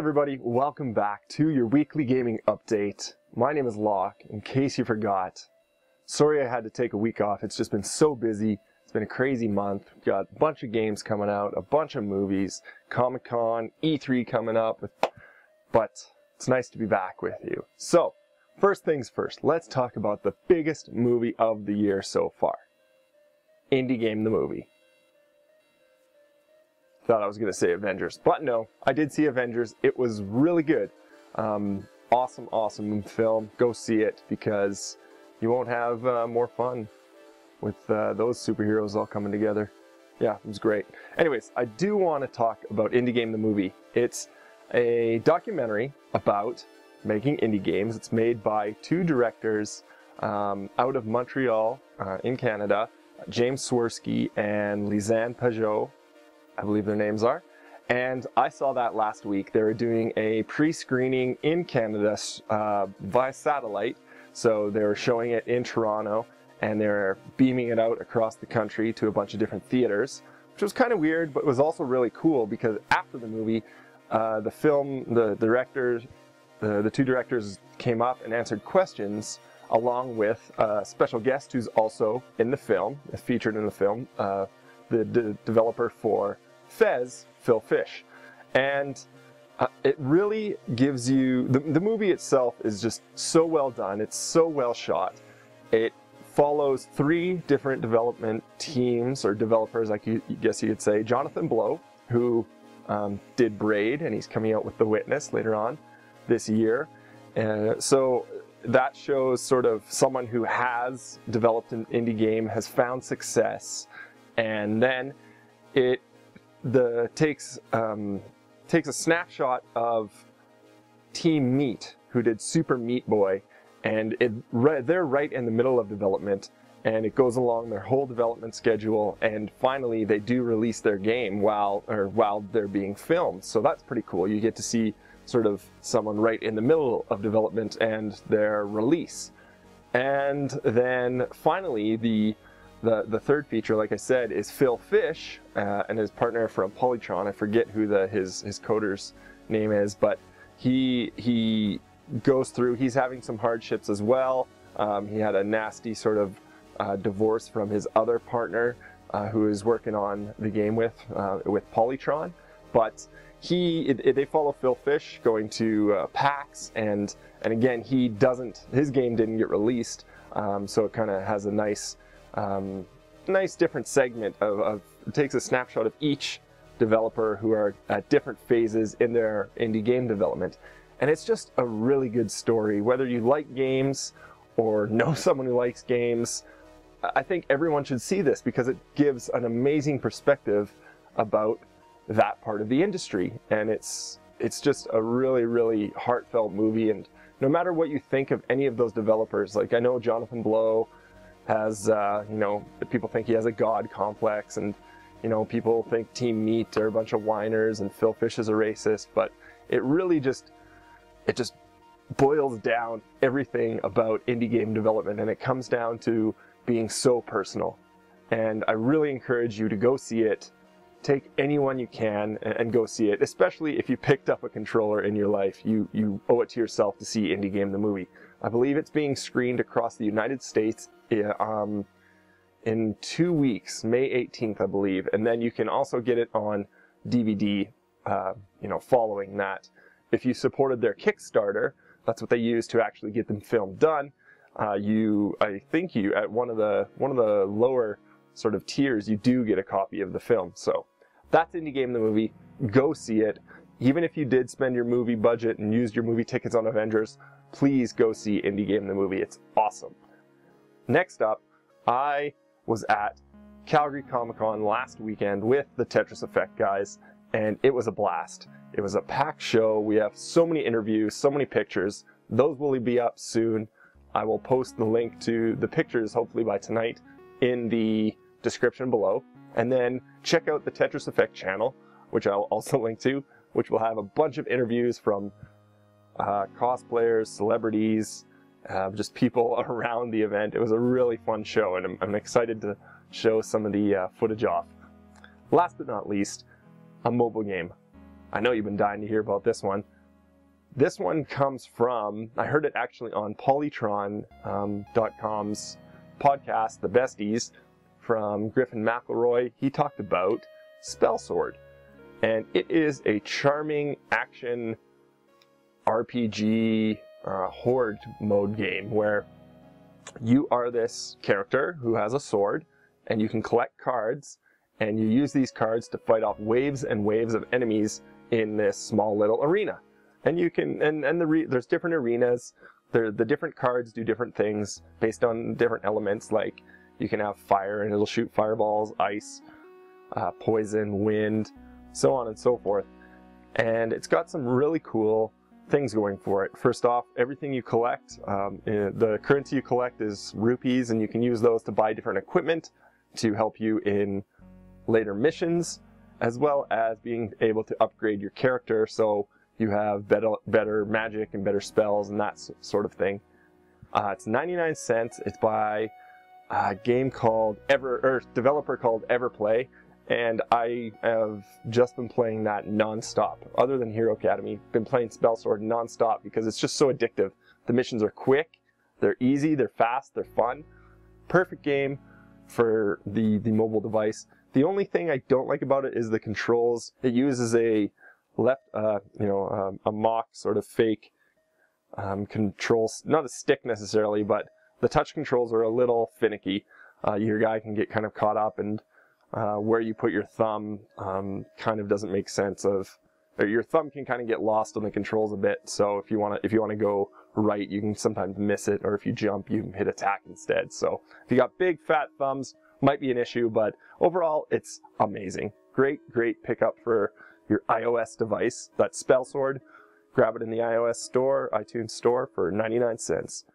everybody, welcome back to your weekly gaming update. My name is Locke, in case you forgot. Sorry I had to take a week off, it's just been so busy. It's been a crazy month. We've got a bunch of games coming out, a bunch of movies, Comic-Con, E3 coming up, but it's nice to be back with you. So, first things first, let's talk about the biggest movie of the year so far. Indie Game the Movie. Thought I was going to say Avengers, but no, I did see Avengers. It was really good. Awesome film. Go see it because you won't have more fun with those superheroes all coming together. Yeah, it was great. Anyways, I do want to talk about Indie Game the Movie. It's a documentary about making indie games. It's made by two directors out of Montreal in Canada, James Swirsky and Lisanne Pajot, I believe their names are. And I saw that last week. They were doing a pre-screening in Canada via satellite. So they were showing it in Toronto and they're beaming it out across the country to a bunch of different theaters, which was kind of weird, but was also really cool because after the movie, the two directors came up and answered questions along with a special guest who's also in the film, featured in the film, the developer for Fez, Phil Fish. And it really gives you, the movie itself is just so well done, it's so well shot. It follows three different development teams, or developers, I guess you could say. Jonathan Blow, who did Braid, and he's coming out with The Witness later on this year. So that shows sort of someone who has developed an indie game, has found success, and then it takes a snapshot of Team Meat, who did Super Meat Boy, and they're right in the middle of development, and it goes along their whole development schedule, and finally they do release their game while they're being filmed. So that's pretty cool. You get to see sort of someone right in the middle of development and their release. And then finally the third feature, like I said, is Phil Fish and his partner from Polytron. I forget who his coder's name is, but he goes through, he's having some hardships as well. He had a nasty sort of divorce from his other partner who is working on the game with Polytron. But they follow Phil Fish going to PAX, and again, his game didn't get released, so it kind of has a nice different segment of it takes a snapshot of each developer who are at different phases in their indie game development. And it's just a really good story. Whether you like games or know someone who likes games, I think everyone should see this because it gives an amazing perspective about that part of the industry. And it's just a really, really heartfelt movie. And no matter what you think of any of those developers, like I know Jonathan Blow has, people think he has a god complex, and, people think Team Meat are a bunch of whiners and Phil Fish is a racist, but it really just boils down everything about indie game development, and it comes down to being so personal. And I really encourage you to go see it. Take anyone you can and go see it, especially if you picked up a controller in your life. You owe it to yourself to see Indie Game the Movie. I believe it's being screened across the United States in 2 weeks, May 18th, I believe. And then you can also get it on DVD, following that. If you supported their Kickstarter, that's what they use to actually get the film done. I think at one of the lower sort of tiers, you do get a copy of the film. So that's Indie Game the Movie. Go see it. Even if you did spend your movie budget and used your movie tickets on Avengers, please go see Indie Game the Movie. It's awesome. Next up, I was at Calgary Comic-Con last weekend with the Tetris Effect guys, and it was a blast. It was a packed show. We have so many interviews, so many pictures. Those will be up soon. I will post the link to the pictures, hopefully by tonight, in the description below. And then check out the Tetris Effect channel, which I'll also link to, which will have a bunch of interviews from cosplayers, celebrities, just people around the event. It was a really fun show, and I'm excited to show some of the footage off. Last but not least, a mobile game. I know you've been dying to hear about this one. This one comes from, I heard it actually on Polytron.com's podcast, The Besties, from Griffin McElroy. He talked about Spell Sword. And it is a charming action RPG horde mode game where you are this character who has a sword, and you can collect cards, and you use these cards to fight off waves and waves of enemies in this small little arena. And you can, there's different arenas. The different cards do different things based on different elements. Like you can have fire and it'll shoot fireballs, ice, poison, wind, so on and so forth. And it's got some really cool things going for it. First off, everything you collect, the currency you collect is rupees, and you can use those to buy different equipment to help you in later missions, as well as being able to upgrade your character so you have better magic and better spells and that sort of thing. It's 99 cents. It's by a game called developer called Everplay, and I have just been playing that non-stop. Other than Hero Academy, been playing Spell Sword non-stop because it's just so addictive. The missions are quick, they're easy, they're fast, they're fun. Perfect game for the mobile device. The only thing I don't like about it is the controls. It uses a a mock sort of fake controls, not a stick necessarily, but the touch controls are a little finicky. Your guy can get kind of caught up, and where you put your thumb kind of doesn't make sense or your thumb can kind of get lost on the controls a bit. So if you want to go right, you can sometimes miss it, or if you jump, you can hit attack instead. So if you got big fat thumbs, might be an issue, but overall it's amazing. Great pickup for your iOS device. That's Spell Sword. Grab it in the iOS store, iTunes store, for 99 cents.